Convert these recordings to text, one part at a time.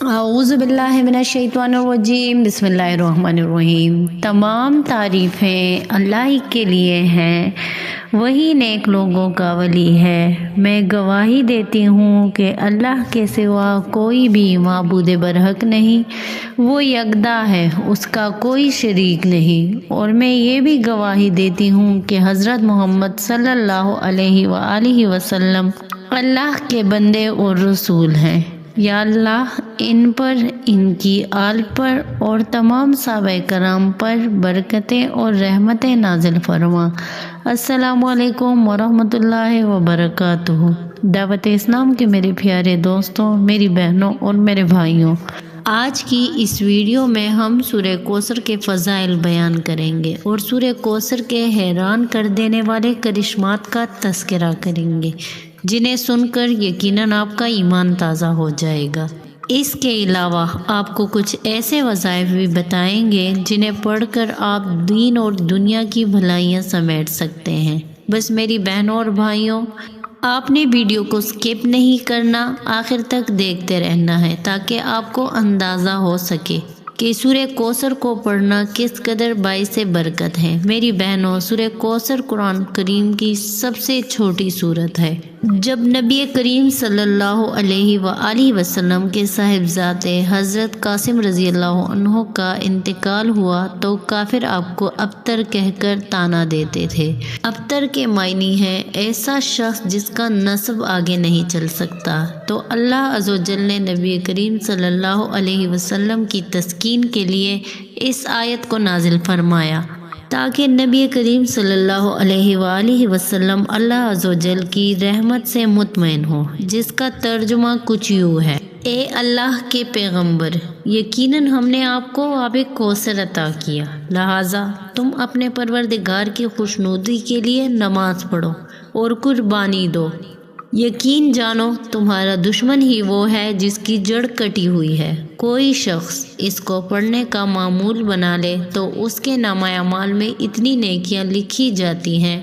اعوذ باللہ من الشیطان الرجیم، بسم اللہ الرحمن الرحیم۔ تمام تعریفیں اللہ ہی کے لیے ہیں، وہی نیک لوگوں کا ولی ہے۔ میں گواہی دیتی ہوں کہ اللہ کے سوا کوئی بھی معبود برحق نہیں، وہ یکتا ہے، اس کا کوئی شریک نہیں۔ اور میں یہ بھی گواہی دیتی ہوں کہ حضرت محمد صلی اللہ علیہ وآلہ وسلم اللہ کے بندے اور رسول ہیں۔ یا اللہ ان پر، ان کی آل پر اور تمام صحابہ کرام پر برکتیں اور رحمتیں نازل فرما۔ السلام علیکم ورحمۃ اللہ وبرکاتہ۔ دعوت اسلام کے میرے پیارے دوستوں، میری بہنوں اور میرے بھائیوں، آج کی اس ویڈیو میں ہم سورہ کوثر کے فضائل بیان کریں گے اور سورہ کوثر کے حیران کر دینے والے کرشمات کا تذکرہ کریں گے، جنہیں سن کر یقیناً آپ کا ایمان تازہ ہو جائے گا۔ اس کے علاوہ آپ کو کچھ ایسے وظائف بھی بتائیں گے جنہیں پڑھ کر آپ دین اور دنیا کی بھلائیاں سمیٹ سکتے ہیں۔ بس میری بہنوں اور بھائیوں، آپ نے ویڈیو کو سکپ نہیں کرنا، آخر تک دیکھتے رہنا ہے تاکہ آپ کو اندازہ ہو سکے کہ سورہ کوثر کو پڑھنا کس قدر باعث برکت ہے۔ میری بہنوں، سورہ کوثر قرآن کریم کی سب سے چھوٹی سورت ہے۔ جب نبی کریم صلی اللہ علیہ وآلہ وسلم کے صاحبزادے حضرت قاسم رضی اللہ عنہ کا انتقال ہوا تو کافر آپ کو ابتر کہہ کر طعنہ دیتے تھے۔ ابتر کے معنی ہے ایسا شخص جس کا نسب آگے نہیں چل سکتا۔ تو اللہ عز و جل نے نبی کریم صلی اللہ علیہ وسلم کی تسکین کے لیے اس آیت کو نازل فرمایا تاکہ نبی کریم صلی اللہ علیہ وآلہ وسلم اللہ عز و جل کی رحمت سے مطمئن ہو، جس کا ترجمہ کچھ یوں ہے: اے اللہ کے پیغمبر، یقیناً ہم نے آپ کو آب کوثر عطا کیا، لہٰذا تم اپنے پروردگار کی خوشنودی کے لیے نماز پڑھو اور قربانی دو۔ یقین جانو تمہارا دشمن ہی وہ ہے جس کی جڑ کٹی ہوئی ہے۔ کوئی شخص اس کو پڑھنے کا معمول بنا لے تو اس کے نامہ اعمال میں اتنی نیکیاں لکھی جاتی ہیں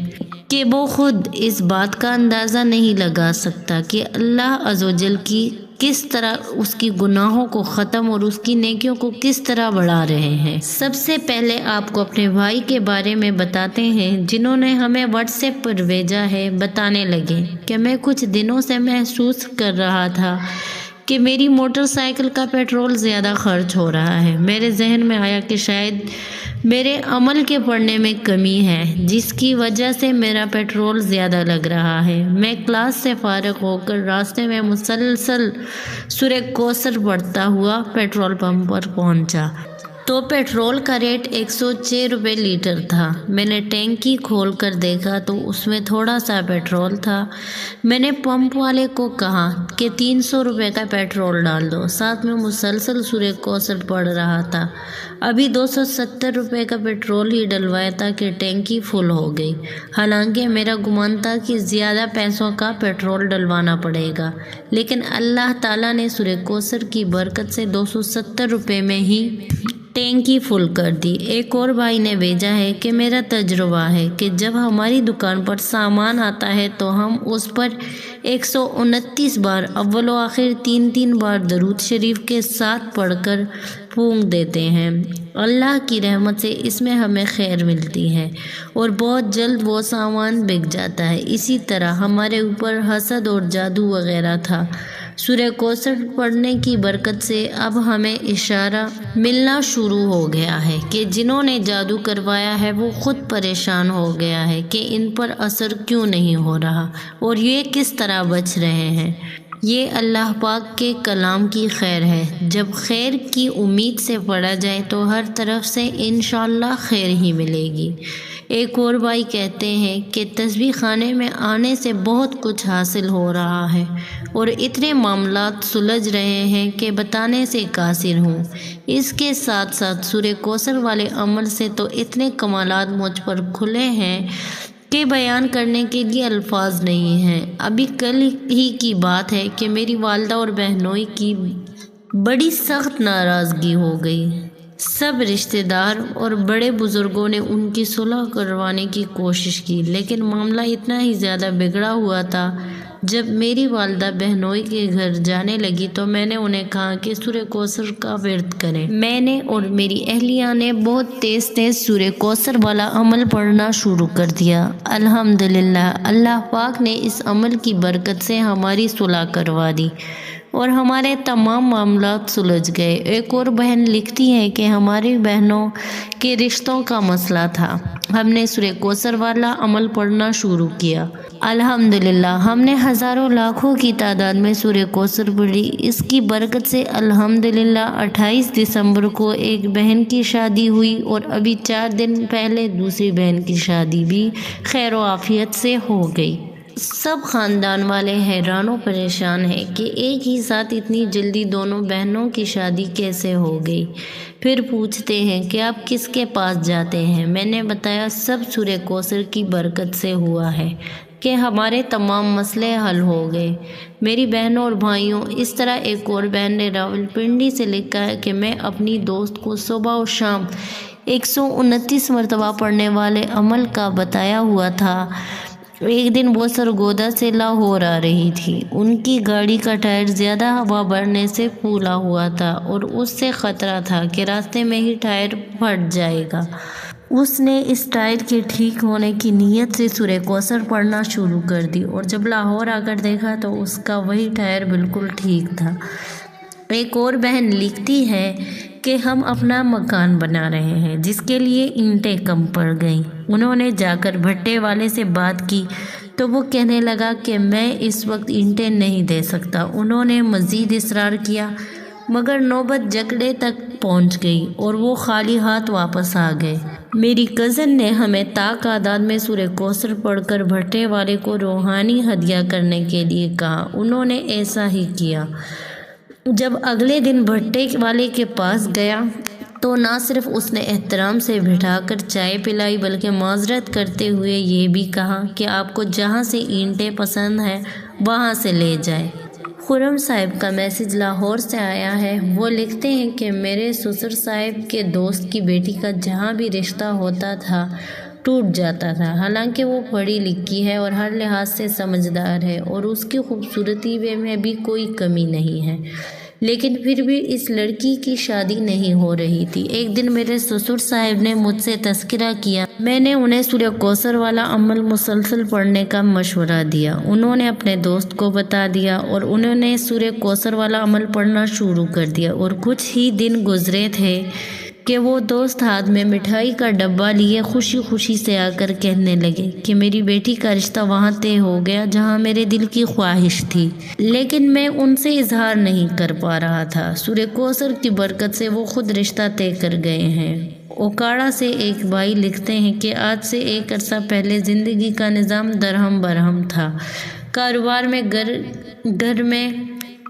کہ وہ خود اس بات کا اندازہ نہیں لگا سکتا کہ اللہ عز و جل کی کس طرح اس کی گناہوں کو ختم اور اس کی نیکیوں کو کس طرح بڑھا رہے ہیں۔ سب سے پہلے آپ کو اپنے بھائی کے بارے میں بتاتے ہیں جنہوں نے ہمیں واٹس ایپ پر بھیجا ہے۔ بتانے لگے کہ میں کچھ دنوں سے محسوس کر رہا تھا کہ میری موٹر سائیکل کا پیٹرول زیادہ خرچ ہو رہا ہے۔ میرے ذہن میں آیا کہ شاید میرے عمل کے پڑھنے میں کمی ہے، جس کی وجہ سے میرا پیٹرول زیادہ لگ رہا ہے۔ میں کلاس سے فارغ ہو کر راستے میں مسلسل سورہ کوثر پڑھتا ہوا پیٹرول پمپ پر پہنچا تو پیٹرول کا ریٹ 106 روپے لیٹر تھا۔ میں نے ٹینکی کھول کر دیکھا تو اس میں تھوڑا سا پیٹرول تھا۔ میں نے پمپ والے کو کہا کہ 300 روپے کا پیٹرول ڈال دو، ساتھ میں مسلسل سورہ کوثر پڑھ رہا تھا۔ ابھی 270 روپے کا پیٹرول ہی ڈلوایا تھا کہ ٹینکی فل ہو گئی۔ حالانکہ میرا گمان تھا کہ زیادہ پیسوں کا پیٹرول ڈلوانا پڑے گا، لیکن اللہ تعالیٰ نے سورہ کوثر کی برکت سے 270 روپے میں ہی ٹینکی فل کر دی۔ ایک اور بھائی نے بھیجا ہے کہ میرا تجربہ ہے کہ جب ہماری دکان پر سامان آتا ہے تو ہم اس پر 129 بار اول و آخر 3 بار درود شریف کے ساتھ پڑھ کر پھونک دیتے ہیں۔ اللہ کی رحمت سے اس میں ہمیں خیر ملتی ہے اور بہت جلد وہ سامان بک جاتا ہے۔ اسی طرح ہمارے اوپر حسد اور جادو وغیرہ تھا۔ سورہ کوثر پڑھنے کی برکت سے اب ہمیں اشارہ ملنا شروع ہو گیا ہے کہ جنہوں نے جادو کروایا ہے وہ خود پریشان ہو گیا ہے کہ ان پر اثر کیوں نہیں ہو رہا اور یہ کس طرح بچ رہے ہیں۔ یہ اللہ پاک کے کلام کی خیر ہے۔ جب خیر کی امید سے پڑھا جائے تو ہر طرف سے انشاءاللہ خیر ہی ملے گی۔ ایک اور بھائی کہتے ہیں کہ تسبیح خانے میں آنے سے بہت کچھ حاصل ہو رہا ہے اور اتنے معاملات سلجھ رہے ہیں کہ بتانے سے قاصر ہوں۔ اس کے ساتھ ساتھ سورہ کوثر والے عمل سے تو اتنے کمالات مجھ پر کھلے ہیں کہ بیان کرنے کے لیے الفاظ نہیں ہیں۔ ابھی کل ہی کی بات ہے کہ میری والدہ اور بہنوئی کی بڑی سخت ناراضگی ہو گئی۔ سب رشتہ دار اور بڑے بزرگوں نے ان کی صلح کروانے کی کوشش کی، لیکن معاملہ اتنا ہی زیادہ بگڑا ہوا تھا جب میری والدہ بہنوئی کے گھر جانے لگی تو میں نے انہیں کہا کہ سورہ کوثر کا ورد کریں۔ میں نے اور میری اہلیہ نے بہت تیز تیز سورہ کوثر والا عمل پڑھنا شروع کر دیا۔ الحمدللہ اللہ پاک نے اس عمل کی برکت سے ہماری صلح کروا دی اور ہمارے تمام معاملات سلجھ گئے۔ ایک اور بہن لکھتی ہے کہ ہماری بہنوں کے رشتوں کا مسئلہ تھا، ہم نے سورہ کوثر والا عمل پڑھنا شروع کیا۔ الحمدللہ ہم نے ہزاروں لاکھوں کی تعداد میں سورہ کوثر پڑھی۔ اس کی برکت سے الحمدللہ 28 دسمبر کو ایک بہن کی شادی ہوئی اور ابھی 4 دن پہلے دوسری بہن کی شادی بھی خیر و عافیت سے ہو گئی۔ سب خاندان والے حیران و پریشان ہیں کہ ایک ہی ساتھ اتنی جلدی دونوں بہنوں کی شادی کیسے ہو گئی۔ پھر پوچھتے ہیں کہ آپ کس کے پاس جاتے ہیں؟ میں نے بتایا سب سورہ کوثر کی برکت سے ہوا ہے کہ ہمارے تمام مسئلے حل ہو گئے۔ میری بہنوں اور بھائیوں، اس طرح ایک اور بہن نے راولپنڈی سے لکھا ہے کہ میں اپنی دوست کو صبح و شام 129 مرتبہ پڑھنے والے عمل کا بتایا ہوا تھا۔ ایک دن وہ سرگودا سے لاہور آ رہی تھی۔ ان کی گاڑی کا ٹائر زیادہ ہوا بھرنے سے پھولا ہوا تھا اور اس سے خطرہ تھا کہ راستے میں ہی ٹائر پھٹ جائے گا۔ اس نے اس ٹائر کے ٹھیک ہونے کی نیت سے سورہ کوثر پڑھنا شروع کر دی اور جب لاہور آ کر دیکھا تو اس کا وہی ٹائر بالکل ٹھیک تھا۔ ایک اور بہن لکھتی ہے کہ ہم اپنا مکان بنا رہے ہیں جس کے لیے اینٹیں کم پڑ گئیں۔ انہوں نے جا کر بھٹے والے سے بات کی تو وہ کہنے لگا کہ میں اس وقت اینٹیں نہیں دے سکتا۔ انہوں نے مزید اصرار کیا مگر نوبت جھگڑے تک پہنچ گئی اور وہ خالی ہاتھ واپس آ گئے۔ میری کزن نے ہمیں تعداد میں سورہ کوثر پڑھ کر بھٹے والے کو روحانی ہدیہ کرنے کے لیے کہا۔ انہوں نے ایسا ہی کیا۔ جب اگلے دن بھٹے والے کے پاس گیا تو نہ صرف اس نے احترام سے بٹھا کر چائے پلائی بلکہ معذرت کرتے ہوئے یہ بھی کہا کہ آپ کو جہاں سے اینٹیں پسند ہیں وہاں سے لے جائے۔ خرم صاحب کا میسج لاہور سے آیا ہے۔ وہ لکھتے ہیں کہ میرے سسر صاحب کے دوست کی بیٹی کا جہاں بھی رشتہ ہوتا تھا ٹوٹ جاتا تھا۔ حالانکہ وہ پڑھی لکھی ہے اور ہر لحاظ سے سمجھدار ہے اور اس کی خوبصورتی میں بھی کوئی کمی نہیں ہے، لیکن پھر بھی اس لڑکی کی شادی نہیں ہو رہی تھی۔ ایک دن میرے سسر صاحب نے مجھ سے تذکرہ کیا۔ میں نے انہیں سورہ کوثر والا عمل مسلسل پڑھنے کا مشورہ دیا۔ انہوں نے اپنے دوست کو بتا دیا اور انہوں نے سورہ کوثر والا عمل پڑھنا شروع کر دیا اور کچھ ہی دن گزرے تھے کہ وہ دوست ہاتھ میں مٹھائی کا ڈبہ لیے خوشی خوشی سے آ کر کہنے لگے کہ میری بیٹی کا رشتہ وہاں طے ہو گیا جہاں میرے دل کی خواہش تھی، لیکن میں ان سے اظہار نہیں کر پا رہا تھا۔ سورہ کوثر کی برکت سے وہ خود رشتہ طے کر گئے ہیں۔ اوکاڑا سے ایک بھائی لکھتے ہیں کہ آج سے ایک عرصہ پہلے زندگی کا نظام درہم برہم تھا، کاروبار میں گھر میں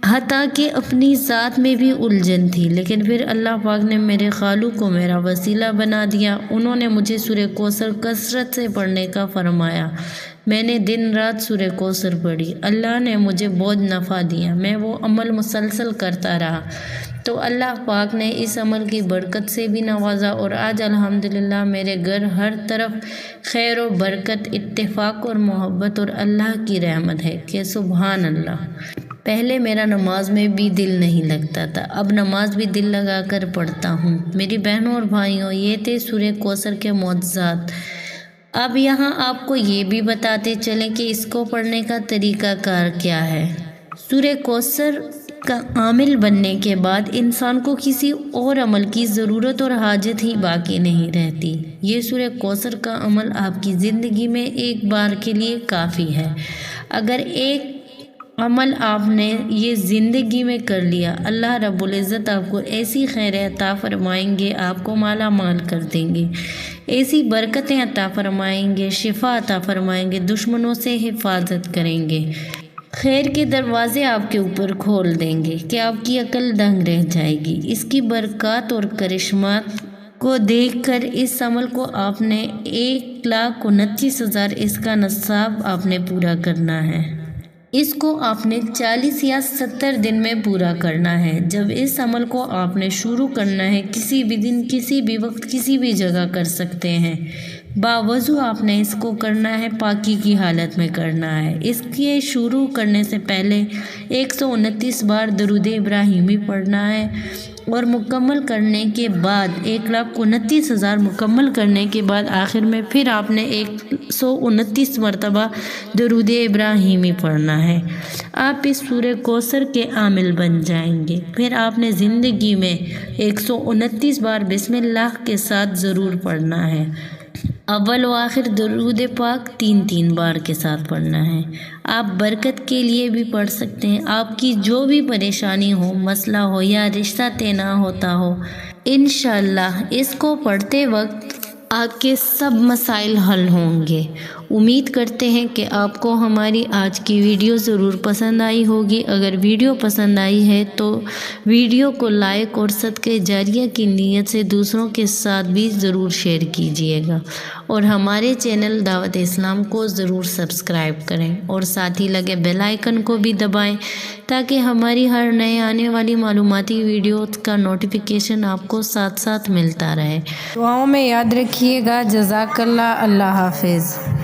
حتیٰ کہ اپنی ذات میں بھی الجھن تھی، لیکن پھر اللہ پاک نے میرے خالو کو میرا وسیلہ بنا دیا۔ انہوں نے مجھے سورہ کوثر کثرت سے پڑھنے کا فرمایا۔ میں نے دن رات سورہ کوثر پڑھی۔ اللہ نے مجھے بہت نفع دیا۔ میں وہ عمل مسلسل کرتا رہا تو اللہ پاک نے اس عمل کی برکت سے بھی نوازا اور آج الحمدللہ میرے گھر ہر طرف خیر و برکت، اتفاق اور محبت اور اللہ کی رحمت ہے کہ سبحان اللہ۔ پہلے میرا نماز میں بھی دل نہیں لگتا تھا، اب نماز بھی دل لگا کر پڑھتا ہوں۔ میری بہنوں اور بھائیوں، یہ تھے سورہ کوثر کے معجزات۔ اب یہاں آپ کو یہ بھی بتاتے چلیں کہ اس کو پڑھنے کا طریقہ کار کیا ہے۔ سورہ کوثر کا عامل بننے کے بعد انسان کو کسی اور عمل کی ضرورت اور حاجت ہی باقی نہیں رہتی۔ یہ سورہ کوثر کا عمل آپ کی زندگی میں ایک بار کے لیے کافی ہے۔ اگر ایک عمل آپ نے یہ زندگی میں کر لیا، اللہ رب العزت آپ کو ایسی خیر عطا فرمائیں گے، آپ کو مالا مال کر دیں گے، ایسی برکتیں عطا فرمائیں گے، شفا عطا فرمائیں گے، دشمنوں سے حفاظت کریں گے، خیر کے دروازے آپ کے اوپر کھول دیں گے کہ آپ کی عقل دنگ رہ جائے گی۔ اس کی برکات اور کرشمات کو دیکھ کر اس عمل کو آپ نے 1,29,000 اس کا نصاب آپ نے پورا کرنا ہے۔ اس کو آپ نے 40 یا 70 دن میں پورا کرنا ہے۔ جب اس عمل کو آپ نے شروع کرنا ہے، کسی بھی دن، کسی بھی وقت، کسی بھی جگہ کر سکتے ہیں۔ باوضو آپ نے اس کو کرنا ہے، پاکی کی حالت میں کرنا ہے۔ اس کے شروع کرنے سے پہلے 129 بار درود ابراہیمی پڑھنا ہے، اور مکمل کرنے کے بعد 1,29,000 مکمل کرنے کے بعد آخر میں پھر آپ نے 129 مرتبہ درود ابراہیمی پڑھنا ہے۔ آپ اس سورہ کوثر کے عامل بن جائیں گے۔ پھر آپ نے زندگی میں 129 بار بسم اللہ کے ساتھ ضرور پڑھنا ہے۔ اول و آخر درود پاک 3 بار کے ساتھ پڑھنا ہے۔ آپ برکت کے لیے بھی پڑھ سکتے ہیں۔ آپ کی جو بھی پریشانی ہو، مسئلہ ہو یا رشتہ طے نہ ہوتا ہو، انشاءاللہ اس کو پڑھتے وقت آپ کے سب مسائل حل ہوں گے۔ امید کرتے ہیں کہ آپ کو ہماری آج کی ویڈیو ضرور پسند آئی ہوگی۔ اگر ویڈیو پسند آئی ہے تو ویڈیو کو لائک اور صدقہ جاریہ کی نیت سے دوسروں کے ساتھ بھی ضرور شیئر کیجیے گا، اور ہمارے چینل دعوت اسلام کو ضرور سبسکرائب کریں، اور ساتھ ہی لگے بیل آئیکن کو بھی دبائیں تاکہ ہماری ہر نئے آنے والی معلوماتی ویڈیوز کا نوٹیفیکیشن آپ کو ساتھ ساتھ ملتا رہے۔ دعاؤں میں یاد رکھیے گا۔ جزاک اللہ۔ اللہ حافظ۔